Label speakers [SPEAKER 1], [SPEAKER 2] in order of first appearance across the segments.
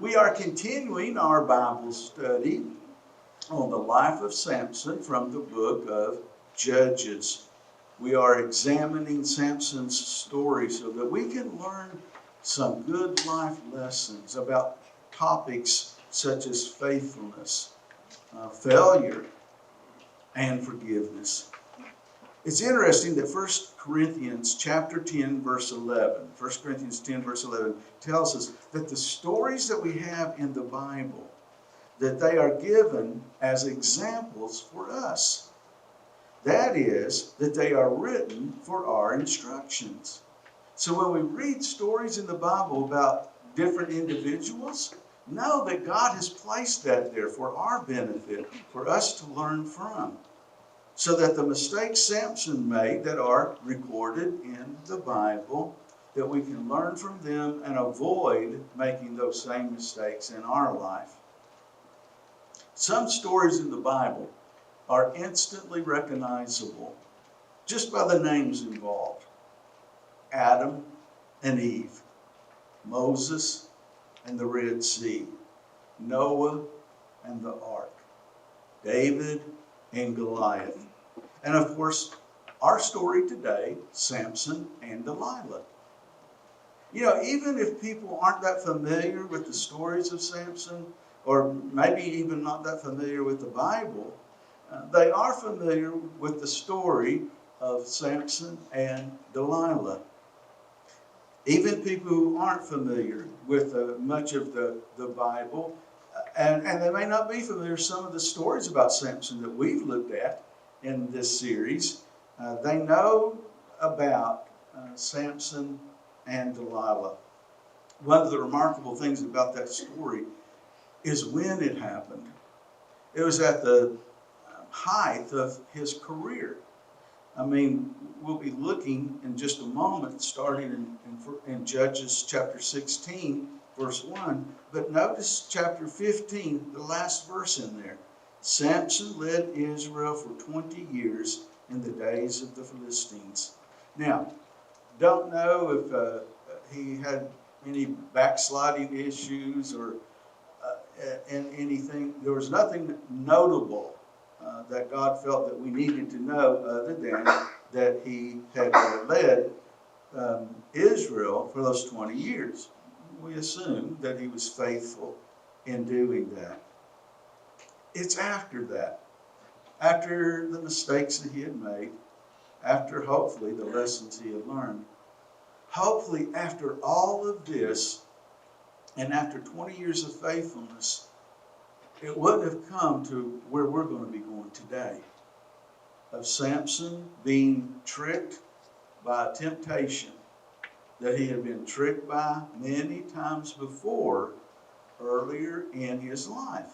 [SPEAKER 1] We are continuing our Bible study on the life of Samson from the book of Judges. We are examining Samson's story so that we can learn some good life lessons about topics such as faithfulness, failure, and forgiveness. It's interesting that 1 Corinthians chapter 10, verse 11, 1 Corinthians 10, verse 11 tells us that the stories that we have in the Bible, that they are given as examples for us. That is, that they are written for our instructions. So when we read stories in the Bible about different individuals, know that God has placed that there for our benefit, for us to learn from. So that the mistakes Samson made that are recorded in the Bible, that we can learn from them and avoid making those same mistakes in our life. Some stories in the Bible are instantly recognizable just by the names involved. Adam and Eve, Moses and the Red Sea, Noah and the ark, David and Goliath. And of course, our story today, Samson and Delilah. You know, even if people aren't that familiar with the stories of Samson, or maybe even not that familiar with the Bible, they are familiar with the story of Samson and Delilah. Even people who aren't familiar with much of the Bible, and they may not be familiar with some of the stories about Samson that we've looked at in this series, they know about Samson and Delilah. One of the remarkable things about that story is when it happened. It was at the height of his career. I mean, we'll be looking in just a moment, starting in Judges chapter 16, verse 1. But notice chapter 15, the last verse in there. Samson led Israel for 20 years in the days of the Philistines. Now, don't know if he had any backsliding issues or anything. There was nothing notable that God felt that we needed to know other than that he had led Israel for those 20 years. We assume that he was faithful in doing that. It's after that, after the mistakes that he had made, after hopefully the lessons he had learned, hopefully after all of this, and after 20 years of faithfulness, it wouldn't have come to where we're going to be going today. Of Samson being tricked by a temptation that he had been tricked by many times before, earlier in his life.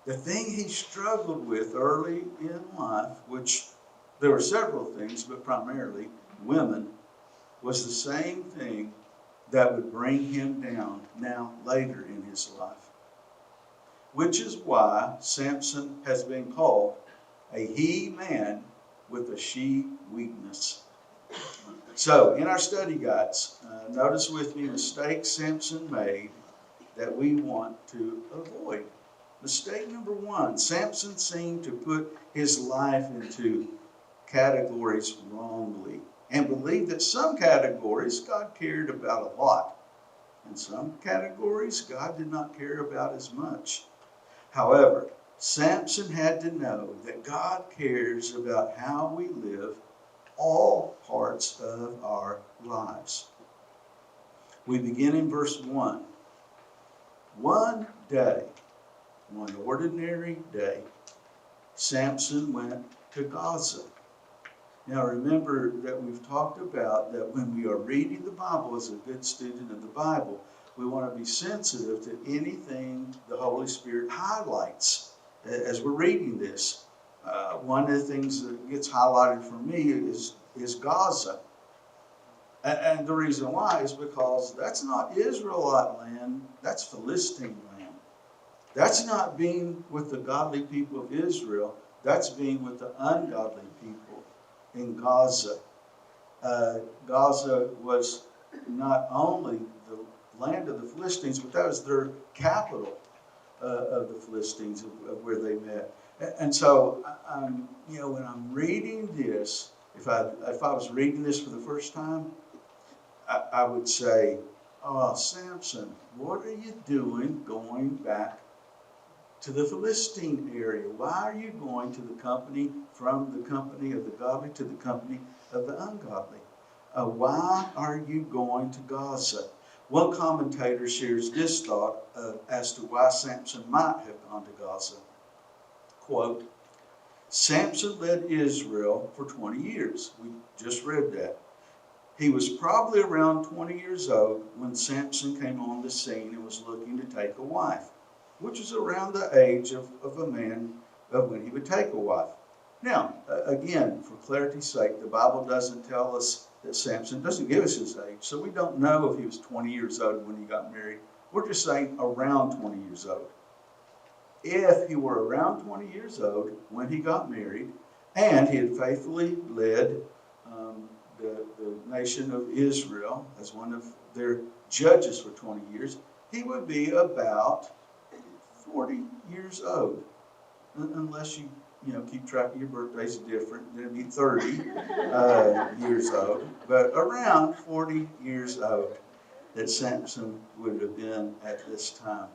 [SPEAKER 1] The thing he struggled with early in life, which there were several things, but primarily women, was the same thing that would bring him down now later in his life. Which is why Samson has been called a he-man with a she-weakness. So, in our study guides, notice with me mistakes Samson made that we want to avoid. Mistake number 1, Samson seemed to put his life into categories wrongly and believed that some categories God cared about a lot, and some categories God did not care about as much. However, Samson had to know that God cares about how we live all parts of our lives. We begin in verse 1. One day, one ordinary day, Samson went to Gaza. Now remember that we've talked about that when we are reading the Bible as a good student of the Bible, we want to be sensitive to anything the Holy Spirit highlights as we're reading this. One of the things that gets highlighted for me is Gaza. And the reason why is because that's not Israelite land, that's Philistine land. That's not being with the godly people of Israel, that's being with the ungodly people in Gaza. Gaza was not only land of the Philistines, but that was their capital of the Philistines, of where they met. And so, when I'm reading this, if I was reading this for the first time, I would say, "Oh, Samson, what are you doing going back to the Philistine area? Why are you going from the company of the godly to the company of the ungodly? Why are you going to Gaza?" One commentator shares this thought as to why Samson might have gone to Gaza. Quote, "Samson led Israel for 20 years. We just read that. He was probably around 20 years old when Samson came on the scene and was looking to take a wife, which is around the age of a man when he would take a wife." Now, again, for clarity's sake, the Bible doesn't tell us that Samson, doesn't give us his age, so we don't know if he was 20 years old when he got married. We're just saying around 20 years old. If he were around 20 years old when he got married, and he had faithfully led the nation of Israel as one of their judges for 20 years, he would be about 40 years old, unless you keep track of your birthdays different. Then it'd be 30 years old, but around 40 years old that Samson would have been at this time.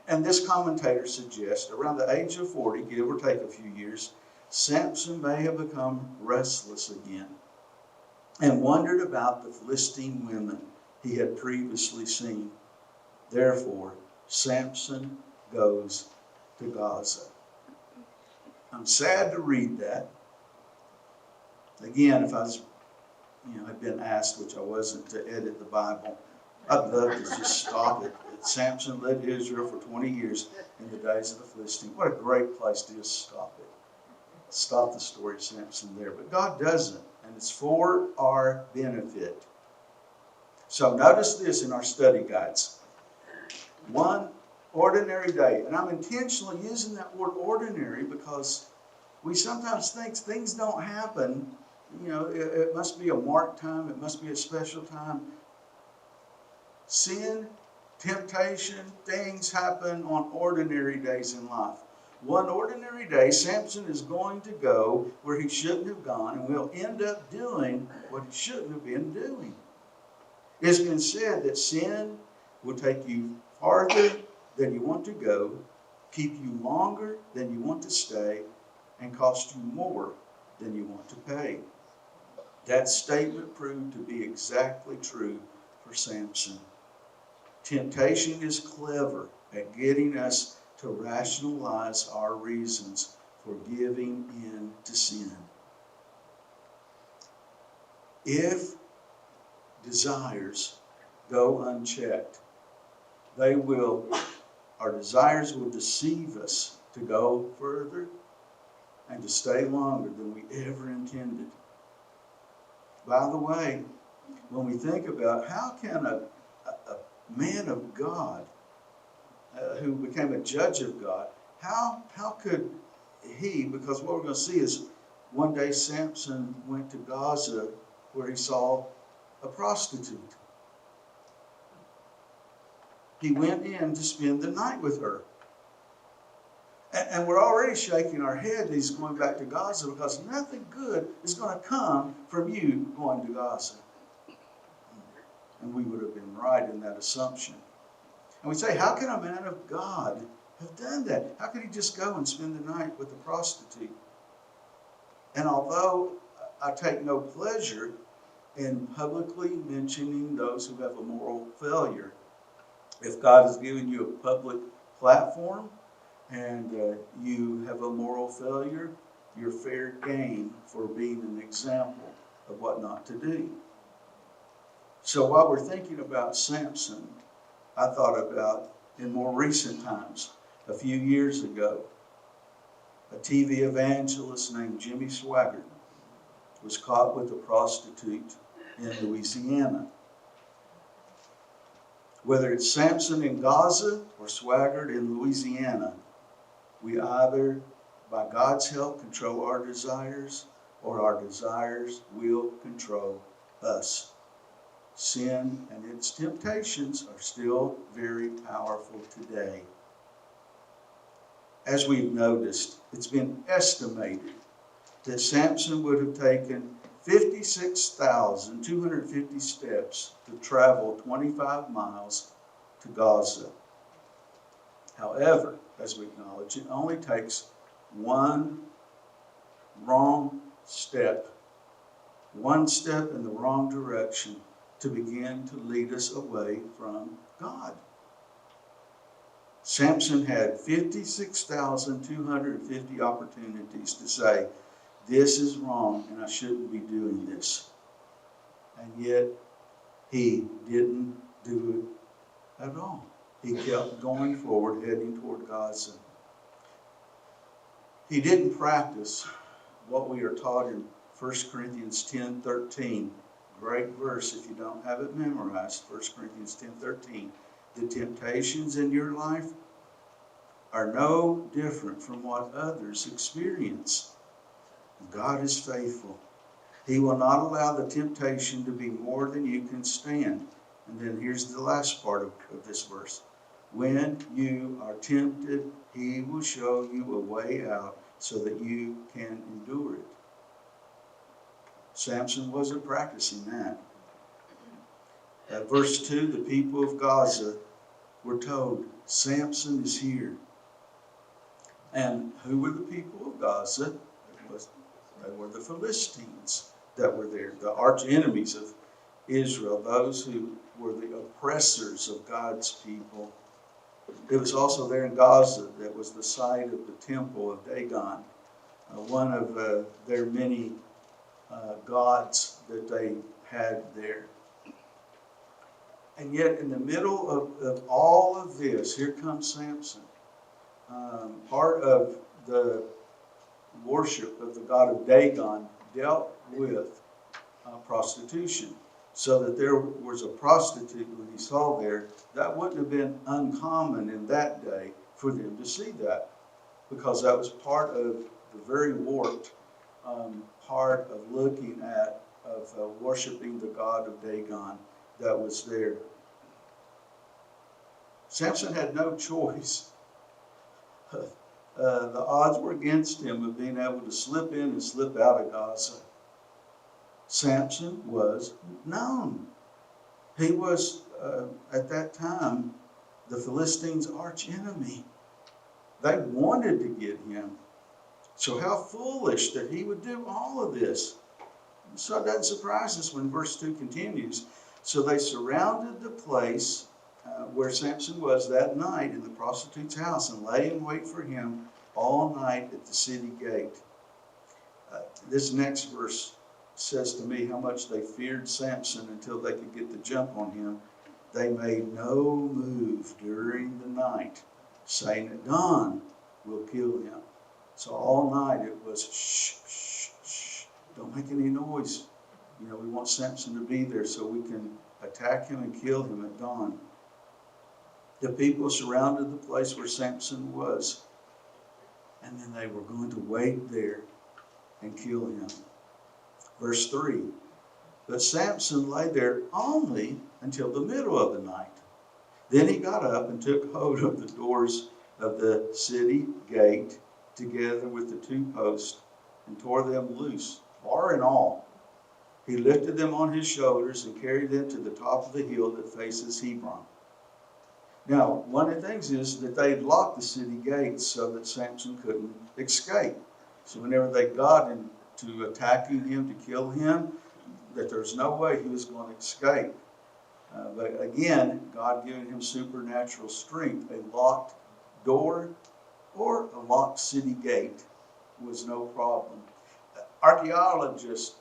[SPEAKER 1] And this commentator suggests around the age of 40, give or take a few years, Samson may have become restless again and wondered about the Philistine women he had previously seen. Therefore, Samson goes to Gaza. I'm sad to read that. Again, if I was, had been asked, which I wasn't, to edit the Bible, I'd love to just stop it. Samson led Israel for 20 years in the days of the Philistines. What a great place to just stop it. Stop the story of Samson there. But God doesn't, and it's for our benefit. So notice this in our study guides. One ordinary day. And I'm intentionally using that word ordinary because we sometimes think things don't happen. It must be a marked time. It must be a special time. Sin, temptation, things happen on ordinary days in life. One ordinary day, Samson is going to go where he shouldn't have gone and will end up doing what he shouldn't have been doing. It's been said that sin will take you farther than you want to go, keep you longer than you want to stay, and cost you more than you want to pay. That statement proved to be exactly true for Samson. Temptation is clever at getting us to rationalize our reasons for giving in to sin. If desires go unchecked, our desires will deceive us to go further and to stay longer than we ever intended. By the way, when we think about how can a man of God who became a judge of God, how could he, because what we're going to see is one day Samson went to Gaza where he saw a prostitute. He went in to spend the night with her. And we're already shaking our head that he's going back to Gaza because nothing good is going to come from you going to Gaza. And we would have been right in that assumption. And we say, how can a man of God have done that? How could he just go and spend the night with a prostitute? And although I take no pleasure in publicly mentioning those who have a moral failure, if God has given you a public platform and you have a moral failure, you're fair game for being an example of what not to do. So while we're thinking about Samson, I thought about in more recent times, a few years ago, a TV evangelist named Jimmy Swaggart was caught with a prostitute in Louisiana. Whether it's Samson in Gaza or Swaggart in Louisiana, we either, by God's help, control our desires, or our desires will control us. sin and its temptations are still very powerful today. As we've noticed, it's been estimated that Samson would have taken 56,250 steps to travel 25 miles to Gaza. However, as we acknowledge, it only takes one wrong step in the wrong direction to begin to lead us away from God. Samson had 56,250 opportunities to say, this is wrong and I shouldn't be doing this. And yet, he didn't do it at all. He kept going forward, heading toward Gaza. He didn't practice what we are taught in 1 Corinthians 10:13. Great verse if you don't have it memorized. 1 Corinthians 10:13. The temptations in your life are no different from what others experience. God is faithful. He will not allow the temptation to be more than you can stand. And then here's the last part of this verse. When you are tempted, he will show you a way out so that you can endure it. Samson wasn't practicing that. Verse 2, the people of Gaza were told, Samson is here. And who were the people of Gaza? They were the Philistines that were there, the arch enemies of Israel, those who were the oppressors of God's people. It was also there in Gaza that was the site of the temple of Dagon, one of their many gods that they had there. And yet in the middle of all of this, here comes Samson. Part of the worship of the god of Dagon dealt with prostitution. So that there was a prostitute when he saw there, that wouldn't have been uncommon in that day for them to see that. Because that was part of the very warped part of looking at, of worshiping the god of Dagon that was there. Samson had no choice. The odds were against him of being able to slip in and slip out of Gaza. Samson was known. He was, at that time, the Philistines' arch enemy. They wanted to get him. So how foolish that he would do all of this. So it doesn't surprise us when verse 2 continues. So they surrounded the place where Samson was that night in the prostitute's house and lay in wait for him all night at the city gate. This next verse says to me how much they feared Samson until they could get the jump on him. They made no move during the night, saying at dawn we'll kill him. So all night it was shh, shh, shh, don't make any noise. You know, we want Samson to be there so we can attack him and kill him at dawn. The people surrounded the place where Samson was, and then they were going to wait there and kill him. Verse 3, but Samson lay there only until the middle of the night. Then he got up and took hold of the doors of the city gate together with the two posts and tore them loose, bar and all. He lifted them on his shoulders and carried them to the top of the hill that faces Hebron. Now, one of the things is that they had locked the city gates so that Samson couldn't escape. So whenever they got into attacking him to kill him, that there's no way he was going to escape. But again, God giving him supernatural strength, a locked door or a locked city gate was no problem. Archaeologists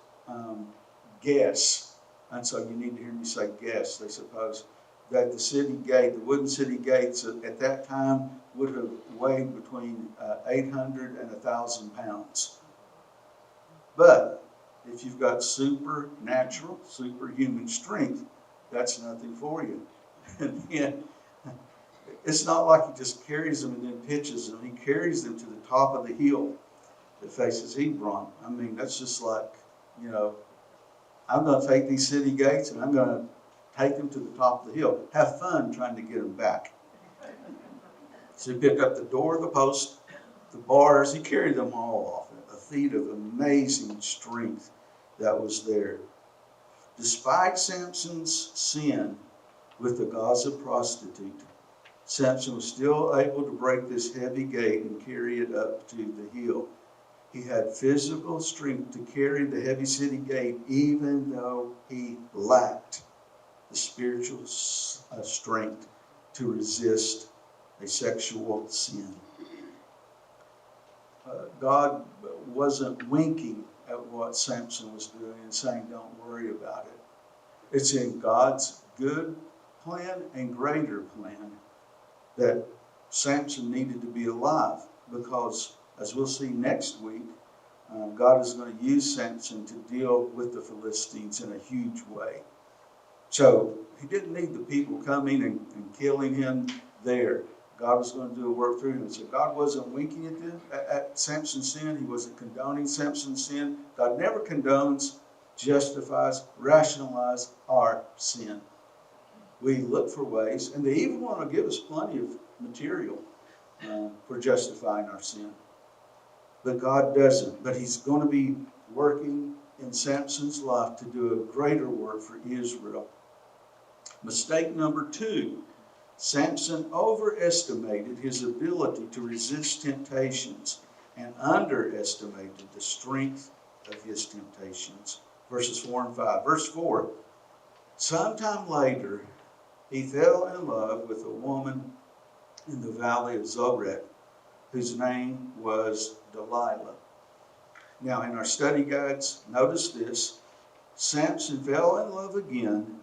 [SPEAKER 1] guess, and so you need to hear me say guess, they suppose, that the city gate, the wooden city gates at that time would have weighed between 800 and 1,000 pounds. But if you've got supernatural, superhuman strength, that's nothing for you. And yet, it's not like he just carries them and then pitches them. He carries them to the top of the hill that faces Hebron. I mean, that's just like, you know, I'm going to take these city gates and I'm going to take him to the top of the hill, have fun trying to get him back. So he picked up the door, the post, the bars, he carried them all off. A feat of amazing strength that was there. Despite Samson's sin with the Gaza prostitute, Samson was still able to break this heavy gate and carry it up to the hill. He had physical strength to carry the heavy city gate, even though he lacked the spiritual strength to resist a sexual sin. God wasn't winking at what Samson was doing and saying, don't worry about it. It's in God's good plan and greater plan that Samson needed to be alive, because, as we'll see next week, God is going to use Samson to deal with the Philistines in a huge way. So he didn't need the people coming and killing him there. God was going to do a work through him. So God wasn't winking at them, at Samson's sin. He wasn't condoning Samson's sin. God never condones, justifies, rationalizes our sin. We look for ways, and they even want to give us plenty of material for justifying our sin. But God doesn't. But he's going to be working in Samson's life to do a greater work for Israel. Mistake number 2. Samson overestimated his ability to resist temptations and underestimated the strength of his temptations. Verses 4 and 5. Verse 4. Sometime later, he fell in love with a woman in the valley of Zorek, whose name was Delilah. Now, in our study guides, notice this. Samson fell in love again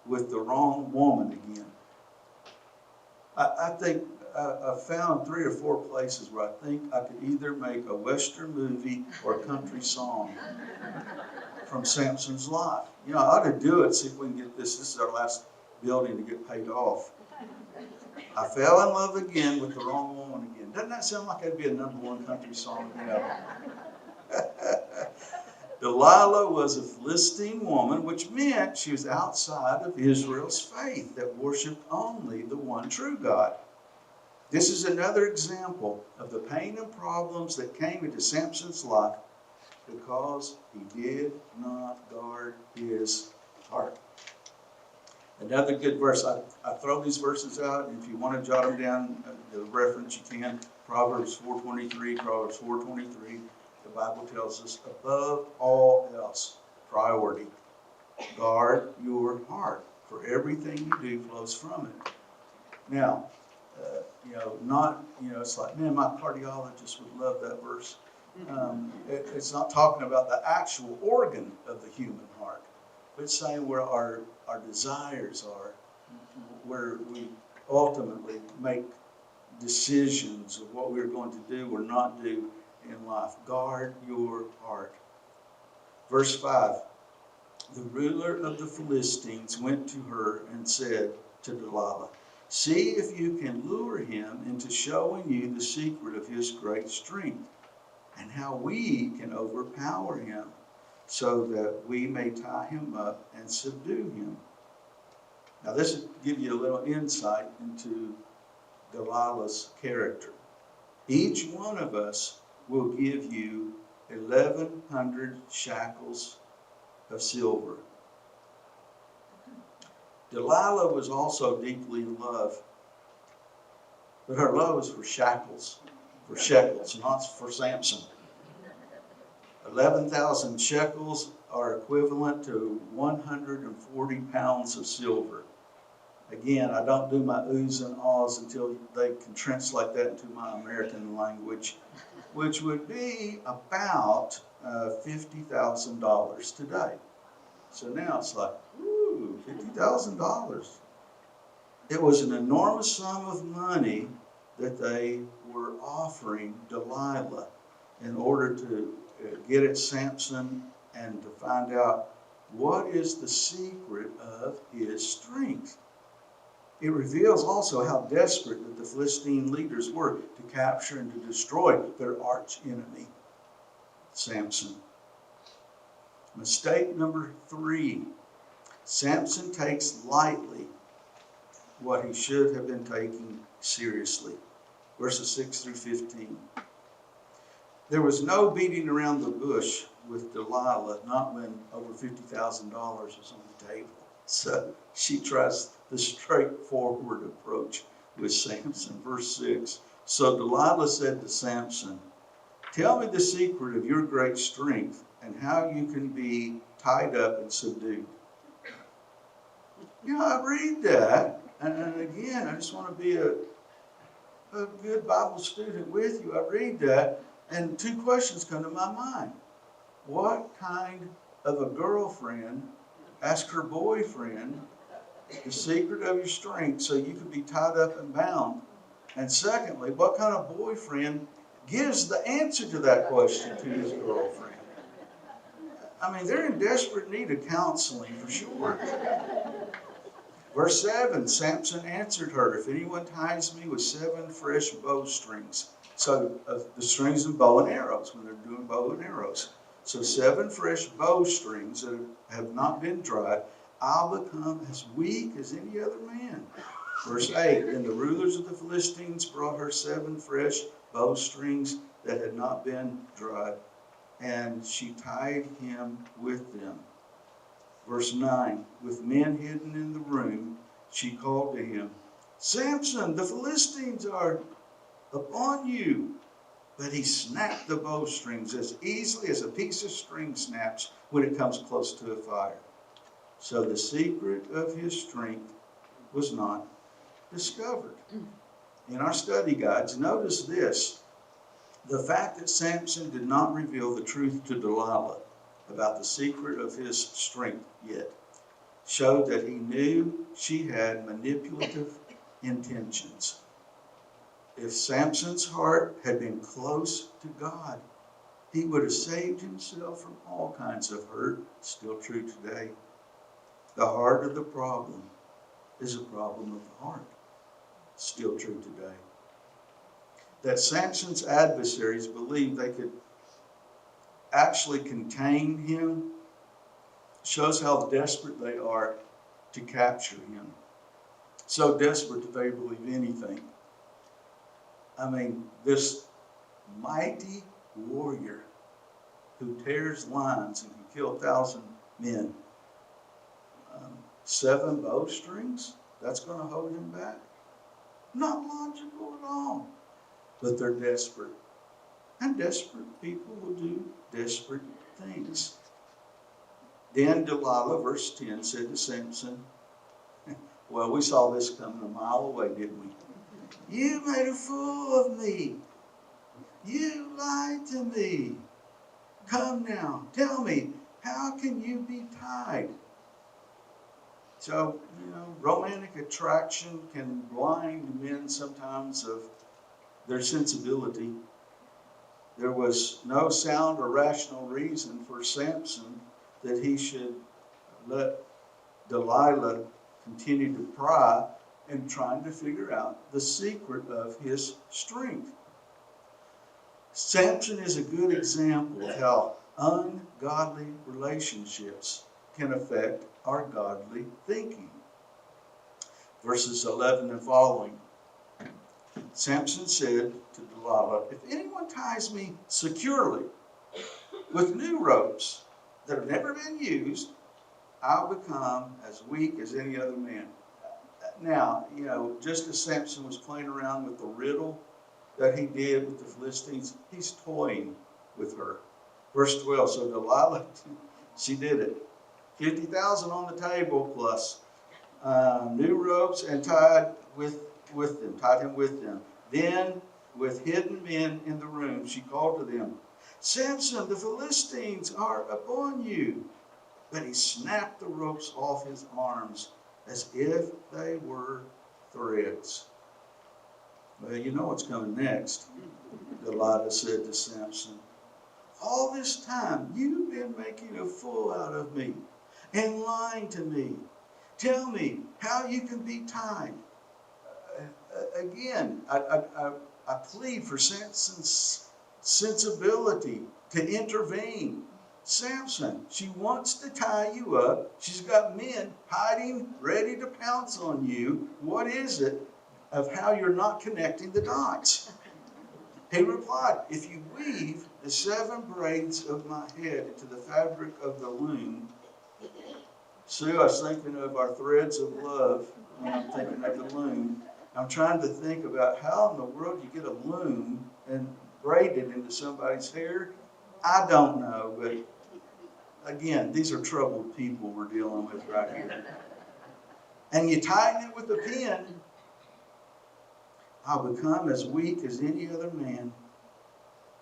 [SPEAKER 1] with the wrong woman again. I think I found 3 or 4 places where I think I could either make a Western movie or a country song from Samson's life. You know, I ought to do it, see if we can get this. This is our last building to get paid off. I fell in love again with the wrong woman again. Doesn't that sound like that'd be a #1 country song? You know? Delilah was a Philistine woman, which meant she was outside of Israel's faith that worshiped only the one true God. This is another example of the pain and problems that came into Samson's life because he did not guard his heart. Another good verse. I throw these verses out, and if you want to jot them down, the reference you can. Proverbs 4:23, Proverbs 4:23. The Bible tells us, above all else, priority. Guard your heart, for everything you do flows from it. Now, it's like, man, my cardiologist would love that verse. It's not talking about the actual organ of the human heart. It's saying where our desires are, where we ultimately make decisions of what we're going to do or not do in life. Guard your heart. Verse 5. The ruler of the Philistines went to her and said to Delilah, see if you can lure him into showing you the secret of his great strength and how we can overpower him, so that we may tie him up and subdue him. Now this will give you a little insight into Delilah's character. Each one of us will give you 1,100 shekels of silver. Delilah was also deeply in love, but her love was for shekels, not for Samson. 11,000 shekels are equivalent to 140 pounds of silver. Again, I don't do my oohs and ahs until they can translate that into my American language, which would be about $50,000 today. So now it's like, ooh, $50,000. It was an enormous sum of money that they were offering Delilah in order to get at Samson and to find out what is the secret of his strength. It reveals also how desperate that the Philistine leaders were to capture and to destroy their arch enemy, Samson. Mistake number 3. Samson takes lightly what he should have been taking seriously. Verses 6 through 15. There was no beating around the bush with Delilah, not when over $50,000 was on the table. So she tries the straightforward approach with Samson. Verse 6. So Delilah said to Samson, "Tell me the secret of your great strength and how you can be tied up and subdued." You know, I read that, and again, I just want to be a good Bible student with you. I read that, and two questions come to my mind. What kind of a girlfriend asked her boyfriend the secret of your strength so you could be tied up and bound? And secondly, what kind of boyfriend gives the answer to that question to his girlfriend? I mean, they're in desperate need of counseling for sure. Verse 7, Samson answered her, "If anyone ties me with 7 fresh bowstrings," so the strings of bow and arrows, when they're doing bow and arrows. So 7 fresh bowstrings that have not been dried, "I'll become as weak as any other man." Verse 8, then the rulers of the Philistines brought her 7 fresh bowstrings that had not been dried, and she tied him with them. Verse 9, with men hidden in the room, she called to him, "Samson, the Philistines are upon you." But he snapped the bowstrings as easily as a piece of string snaps when it comes close to a fire. So the secret of his strength was not discovered. In our study guides, notice this. The fact that Samson did not reveal the truth to Delilah about the secret of his strength yet showed that he knew she had manipulative intentions. If Samson's heart had been close to God, he would have saved himself from all kinds of hurt. Still true today. The heart of the problem is a problem of the heart. Still true today. That Samson's adversaries believed they could actually contain him shows how desperate they are to capture him. So desperate that they believe anything. I mean, this mighty warrior who tears lines and can kill 1,000 men. 7 bowstrings, that's going to hold him back? Not logical at all. But they're desperate. And desperate people will do desperate things. Then Delilah, verse 10, said to Samson, well, we saw this coming a mile away, didn't we? "You made a fool of me. You lied to me. Come now, tell me, how can you be tied?" So, romantic attraction can blind men sometimes of their sensibility. There was no sound or rational reason for Samson that he should let Delilah continue to pry and trying to figure out the secret of his strength. Samson is a good example of how ungodly relationships can affect our godly thinking. Verses 11 and following. Samson said to Delilah, "If anyone ties me securely with new ropes that have never been used, I'll become as weak as any other man." Now, just as Samson was playing around with the riddle that he did with the Philistines, he's toying with her. Verse 12, so Delilah, she did it. 50,000 on the table plus new ropes and tied him with them. Then, with hidden men in the room, she called to them, "Samson, the Philistines are upon you." But he snapped the ropes off his arms as if they were threads. Well, you know what's coming next. Delilah said to Samson, "All this time you've been making a fool out of me and lying to me. Tell me how you can be tied." Again, I plead for Samson's sensibility to intervene. Samson, she wants to tie you up. She's got men hiding, ready to pounce on you. What is it of how you're not connecting the dots? He replied, if you weave the 7 braids of my head into the fabric of the loom. Sue, I was thinking of our threads of love when I'm thinking of the loom. I'm trying to think about how in the world you get a loom and braid it into somebody's hair. I don't know, but again, these are troubled people we're dealing with right here. And you tighten it with a pin. I'll become as weak as any other man.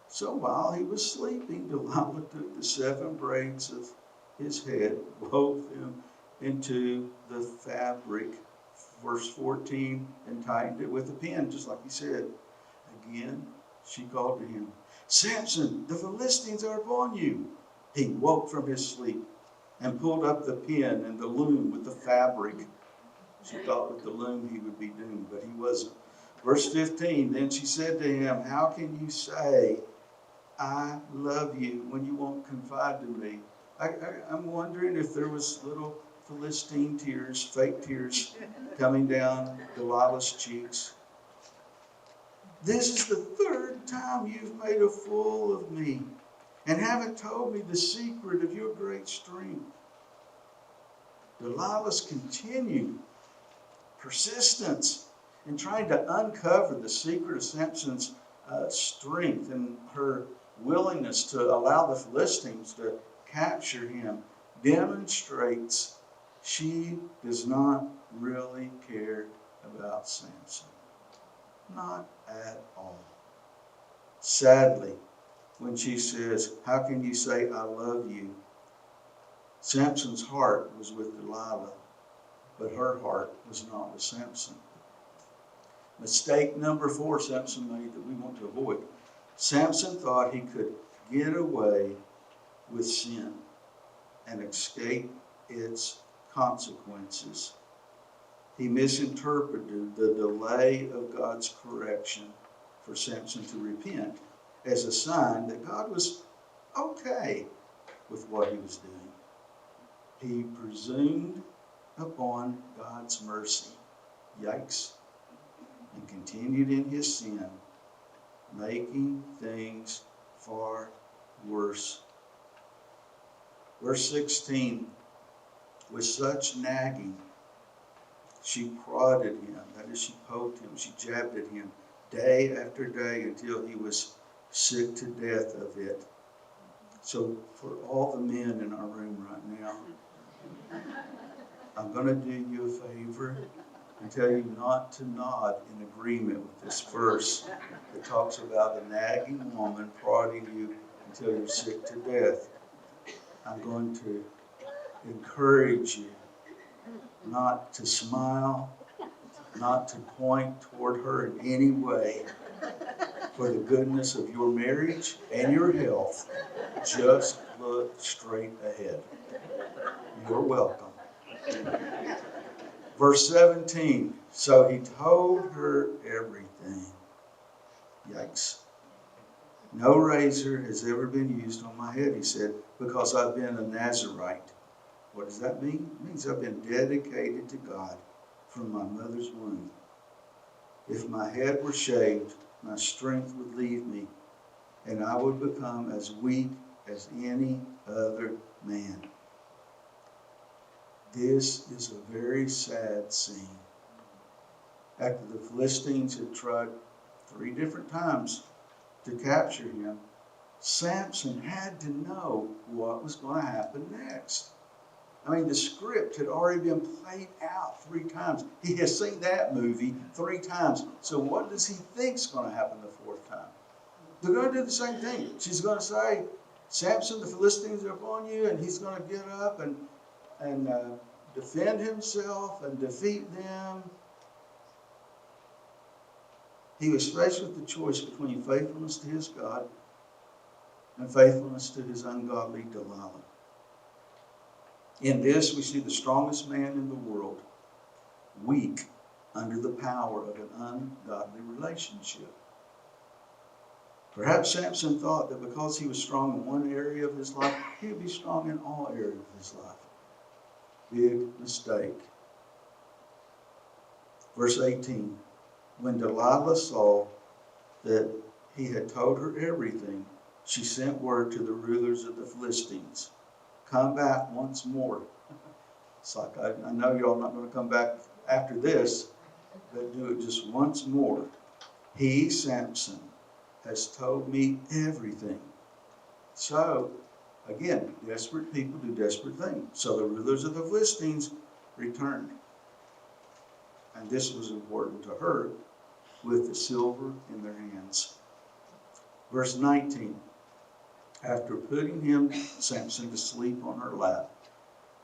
[SPEAKER 1] So while he was sleeping, Delilah took the 7 braids of his head, wove them into the fabric, verse 14, and tightened it with a pin, just like he said. Again, she called to him, Samson, the Philistines are upon you. He woke from his sleep and pulled up the pin and the loom with the fabric. She thought with the loom he would be doomed, but he wasn't. Verse 15, then she said to him, how can you say, I love you, when you won't confide to me? I'm wondering if there was little Philistine tears, fake tears, coming down Delilah's cheeks. This is the 3rd time you've made a fool of me and haven't told me the secret of your great strength. Delilah's continued persistence in trying to uncover the secret of Samson's strength and her willingness to allow the Philistines to capture him demonstrates she does not really care about Samson. Not at all. Sadly, when she says, how can you say I love you? Samson's heart was with Delilah, but her heart was not with Samson. Mistake number 4 Samson made that we want to avoid. Samson thought he could get away with sin and escape its consequences. He misinterpreted the delay of God's correction for Samson to repent as a sign that God was okay with what he was doing. He presumed upon God's mercy. Yikes. And continued in his sin, making things far worse. Verse 16, with such nagging, she prodded him, that is, she poked him, she jabbed at him day after day until he was sick to death of it. So for all the men in our room right now, I'm going to do you a favor and tell you not to nod in agreement with this verse that talks about a nagging woman prodding you until you're sick to death. I'm going to encourage you not to smile, not to point toward her in any way for the goodness of your marriage and your health. Just look straight ahead. You're welcome. Verse 17, so he told her everything. Yikes. No razor has ever been used on my head, he said, because I've been a Nazirite. What does that mean? It means I've been dedicated to God from my mother's womb. If my head were shaved, my strength would leave me, and I would become as weak as any other man. This is a very sad scene. After the Philistines had tried 3 different times to capture him, Samson had to know what was going to happen next. I mean, the script had already been played out 3 times. He has seen that movie 3 times. So what does he think is going to happen the 4th time? They're going to do the same thing. She's going to say, Samson, the Philistines are upon you, and he's going to get up and defend himself and defeat them. He was faced with the choice between faithfulness to his God and faithfulness to his ungodly Delilah. In this, we see the strongest man in the world, weak under the power of an ungodly relationship. Perhaps Samson thought that because he was strong in one area of his life, he would be strong in all areas of his life. Big mistake. Verse 18, when Delilah saw that he had told her everything, she sent word to the rulers of the Philistines, come back once more. It's like, I know y'all not going to come back after this, but do it just once more. He, Samson, has told me everything. So, again, desperate people do desperate things. So the rulers of the Philistines returned. And this was important to her, with the silver in their hands. Verse 19, after putting him, Samson, to sleep on her lap,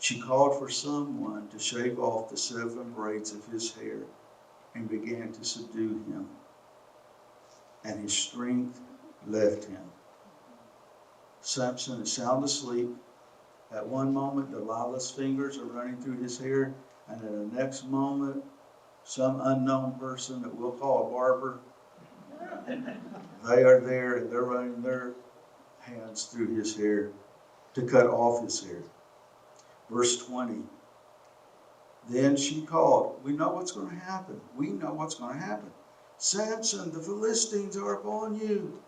[SPEAKER 1] she called for someone to shave off the 7 braids of his hair and began to subdue him. And his strength left him. Samson is sound asleep. At one moment, Delilah's fingers are running through his hair, and at the next moment, some unknown person that we'll call a barber, they are there and they're running their hands through his hair to cut off his hair. Verse 20, then she called. We know what's going to happen. We know what's going to happen. Samson, the Philistines are upon you.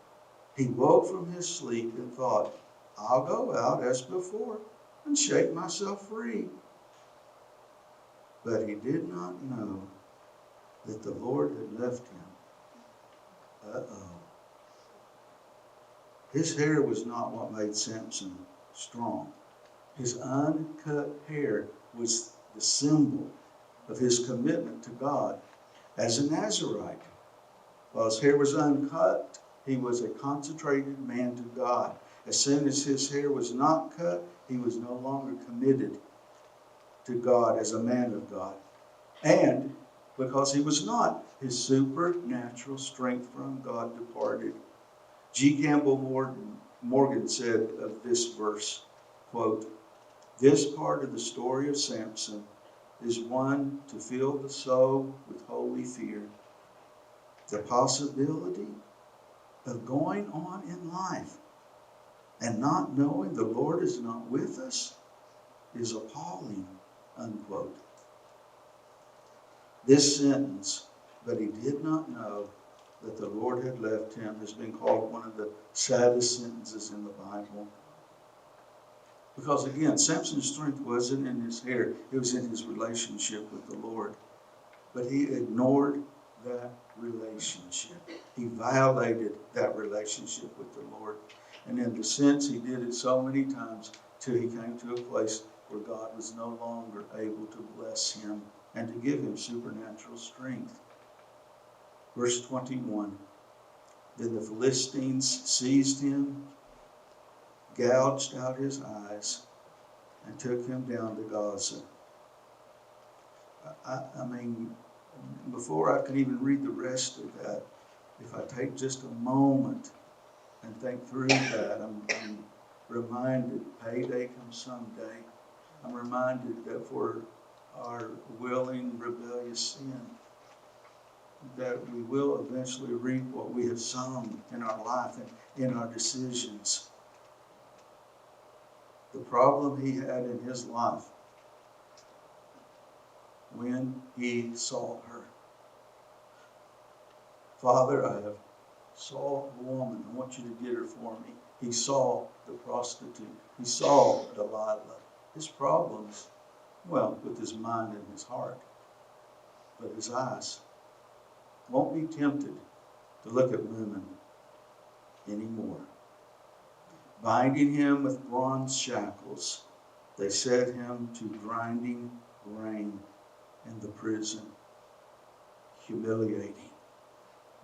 [SPEAKER 1] He woke from his sleep and thought, I'll go out as before and shake myself free. But he did not know that the Lord had left him. His hair was not what made Samson strong. His uncut hair was the symbol of his commitment to God as a Nazirite. While his hair was uncut, he was a consecrated man to God. As soon as his hair was not cut, he was no longer committed to God as a man of God. And because he was not, his supernatural strength from God departed. G. Campbell Morgan said of this verse, quote, this part of the story of Samson is one to fill the soul with holy fear. The possibility of going on in life and not knowing the Lord is not with us is appalling, unquote. This sentence, but he did not know that the Lord had left him, has been called one of the saddest sentences in the Bible. Because again, Samson's strength wasn't in his hair, it was in his relationship with the Lord. But he ignored that relationship. He violated that relationship with the Lord. And in the sense, he did it so many times till he came to a place where God was no longer able to bless him and to give him supernatural strength. Verse 21, then the Philistines seized him, gouged out his eyes, and took him down to Gaza. I mean, before I can even read the rest of that, if I take just a moment and think through that, I'm reminded payday comes someday. I'm reminded that for our willing, rebellious sin, that we will eventually reap what we have sown in our life and in our decisions. The problem he had in his life when he saw her. Father, I have saw a woman. I want you to get her for me. He saw the prostitute. He saw Delilah. His problems, well, with his mind and his heart. But his eyes won't be tempted to look at women anymore. Binding him with bronze shackles, they set him to grinding grain in the prison. Humiliating.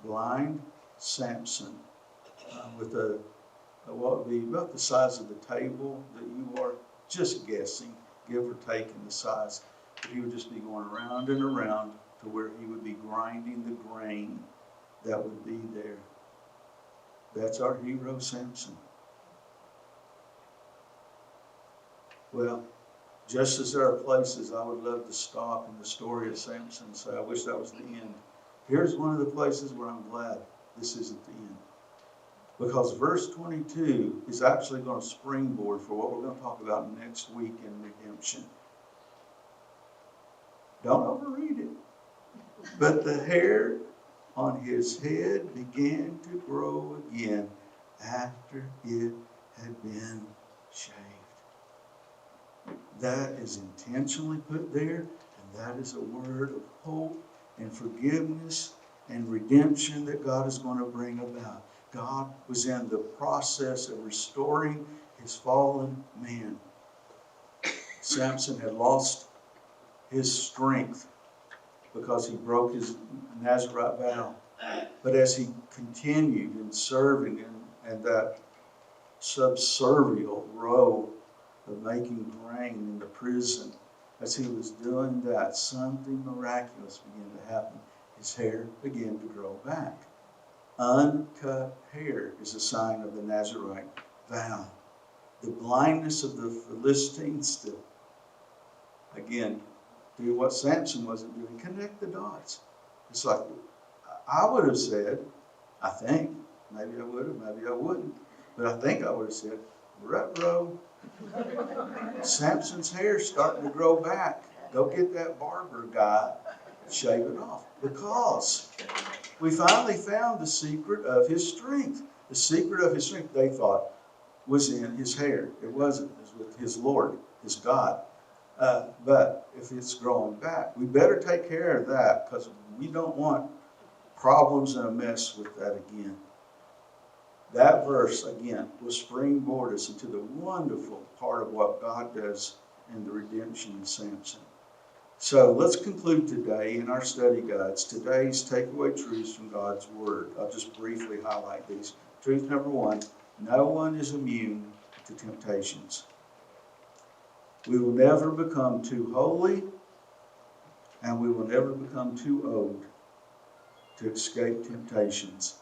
[SPEAKER 1] Blind Samson, with what would be about the size of the table that you are, just guessing, give or take in the size. But he would just be going around and around to where he would be grinding the grain that would be there. That's our hero, Samson. Well, just as there are places I would love to stop in the story of Samson and say, I wish that was the end. Here's one of the places where I'm glad this isn't the end. Because verse 22 is actually going to springboard for what we're going to talk about next week in redemption. Don't overread it. But the hair on his head began to grow again after it had been shaved. That is intentionally put there, and that is a word of hope and forgiveness and redemption that God is going to bring about. God was in the process of restoring his fallen man. Samson had lost his strength because he broke his Nazirite vow. But as he continued in serving and that subservial role of making grain in the prison, as he was doing that, something miraculous began to happen. His hair began to grow back. Uncut hair is a sign of the Nazirite vow. The blindness of the Philistines to, again, do what Samson wasn't doing, connect the dots. It's like, I would have said, I think, maybe I would have, maybe I wouldn't, but I think I would have said, ruh-roh, Samson's hair's starting to grow back. Go get that barber guy, shave it off. Because we finally found the secret of his strength. The secret of his strength, they thought, was in his hair. It wasn't. It was with his Lord, his God. But if it's growing back, we better take care of that, because we don't want problems and a mess with that again. That verse, again, will springboard us into the wonderful part of what God does in the redemption of Samson. So let's conclude today in our study guides, today's takeaway truths from God's Word. I'll just briefly highlight these. Truth number one, no one is immune to temptations. We will never become too holy, and we will never become too old to escape temptations.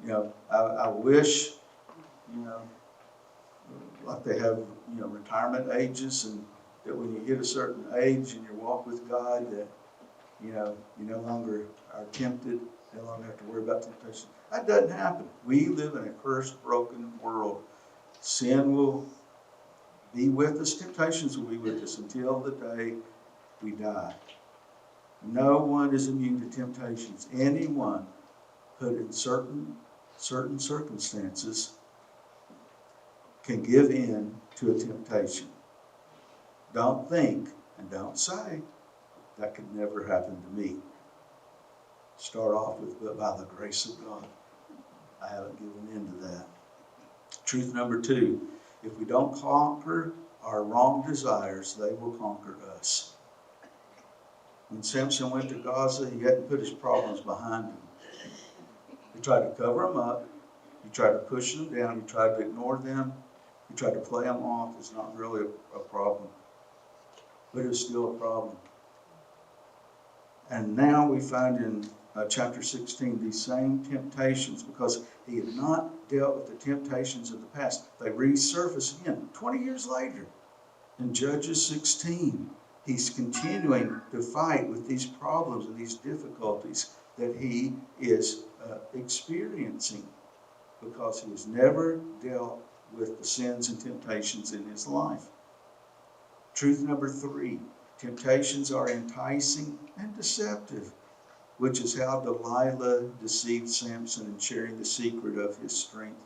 [SPEAKER 1] You know, I wish, like they have, retirement ages, and that when you hit a certain age in your walk with God, that, you no longer are tempted, no longer have to worry about temptation. That doesn't happen. We live in a cursed, broken world. Sin will be with us, temptations will be with us until the day we die. No one is immune to temptations. Anyone put in certain circumstances can give in to a temptation. Don't think and don't say, that could never happen to me. Start off with, but by the grace of God, I haven't given in to that. Truth number two, if we don't conquer our wrong desires, they will conquer us. When Samson went to Gaza, he hadn't put his problems behind him. He tried to cover them up. He tried to push them down. He tried to ignore them. He tried to play them off. It's not really a problem. But it was still a problem. And now we find in chapter 16 these same temptations, because he had not dealt with the temptations of the past. They resurface again 20 years later in Judges 16. He's continuing to fight with these problems and these difficulties that he is experiencing, because he has never dealt with the sins and temptations in his life. Truth number three, temptations are enticing and deceptive, which is how Delilah deceived Samson in sharing the secret of his strength.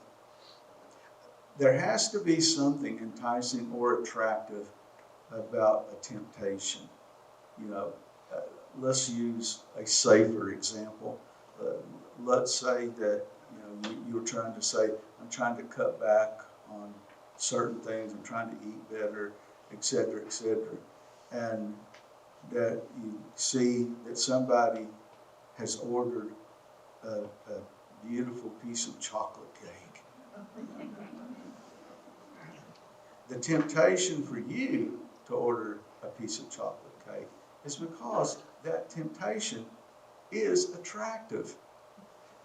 [SPEAKER 1] There has to be something enticing or attractive about a temptation. Let's use a safer example. Let's say that you're trying to say, I'm trying to cut back on certain things, I'm trying to eat better, etc., etc., and that you see that somebody has ordered a beautiful piece of chocolate cake. The temptation for you to order a piece of chocolate cake is because that temptation is attractive.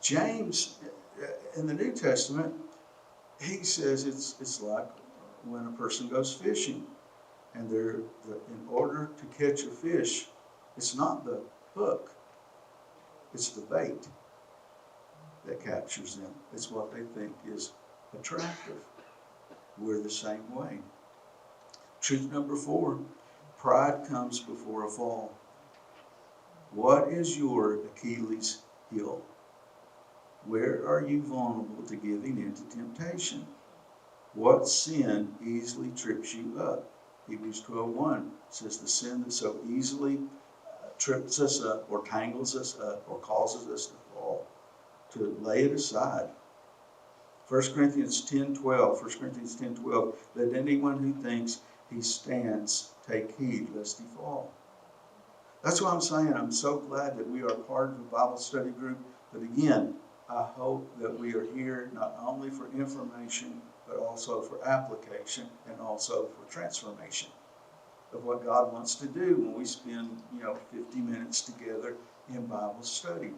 [SPEAKER 1] James, in the New Testament, he says it's like when a person goes fishing, and in order to catch a fish, it's not the hook, it's the bait. that captures them. It's what they think is attractive. We're the same way. Truth number 4, pride comes before a fall. What is your Achilles heel? Where are you vulnerable to giving into temptation? What sin easily trips you up? Hebrews 12:1 says the sin that so easily trips us up or tangles us up or causes us to fall, to lay it aside. 1 Corinthians 10:12, let anyone who thinks he stands take heed lest he fall. That's why I'm saying I'm so glad that we are part of a Bible study group. But again, I hope that we are here not only for information, but also for application and also for transformation of what God wants to do when we spend, 50 minutes together in Bible study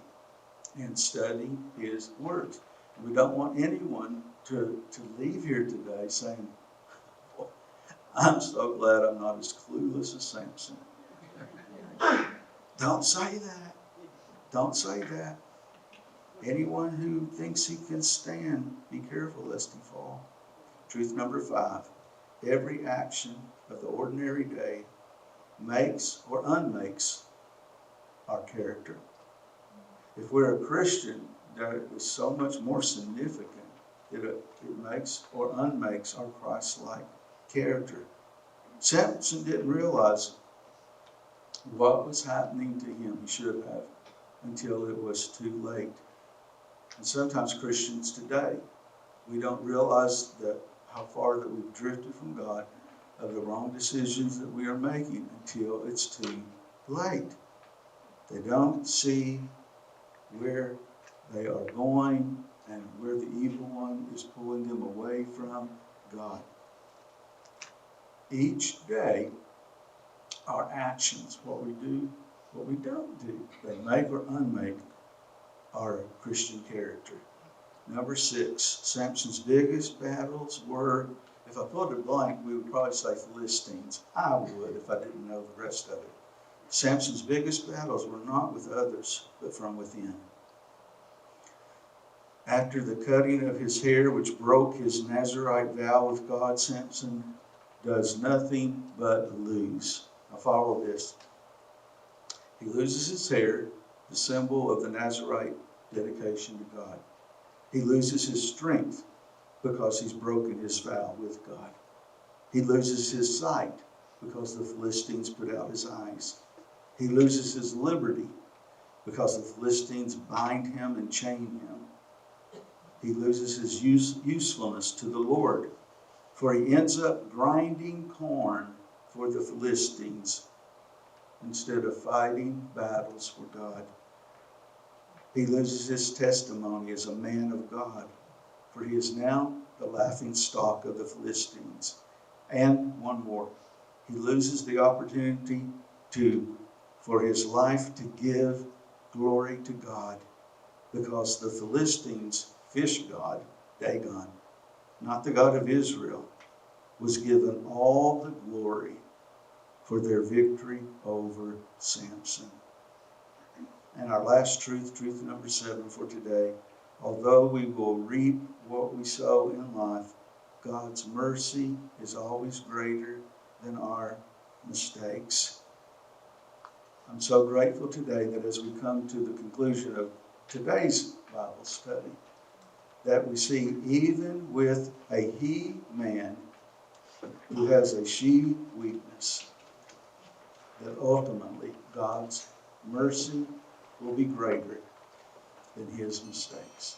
[SPEAKER 1] and studying His words. We don't want anyone to leave here today saying, well, I'm so glad I'm not as clueless as Samson. Don't say that. Don't say that. Anyone who thinks he can stand, be careful lest he fall. Truth number 5, every action of the ordinary day makes or unmakes our character. If we're a Christian, that is so much more significant that it makes or unmakes our Christ-like character. Samson didn't realize what was happening to him. He should have, until it was too late. And sometimes Christians today, we don't realize that how far that we've drifted from God, of the wrong decisions that we are making until it's too late. They don't see where they are going and where the evil one is pulling them away from God. Each day, our actions, what we do, what we don't do, they make or unmake our Christian character. Number 6, Samson's biggest battles were, if I put it blank, we would probably say Philistines. I would if I didn't know the rest of it. Samson's biggest battles were not with others, but from within. After the cutting of his hair, which broke his Nazirite vow with God, Samson does nothing but lose. Now follow this. He loses his hair, the symbol of the Nazirite dedication to God. He loses his strength because he's broken his vow with God. He loses his sight because the Philistines put out his eyes. He loses his liberty because the Philistines bind him and chain him. He loses his usefulness to the Lord, for he ends up grinding corn for the Philistines instead of fighting battles for God. He loses his testimony as a man of God, for he is now the laughing stock of the Philistines. And one more, he loses the opportunity for his life to give glory to God, because the Philistines' fish god, Dagon, not the God of Israel, was given all the glory for their victory over Samson. And our last truth number 7 for today, although we will reap what we sow in life, God's mercy is always greater than our mistakes. I'm so grateful today that as we come to the conclusion of today's Bible study, that we see even with a he-man who has a she-weakness, that ultimately God's mercy will be greater than his mistakes.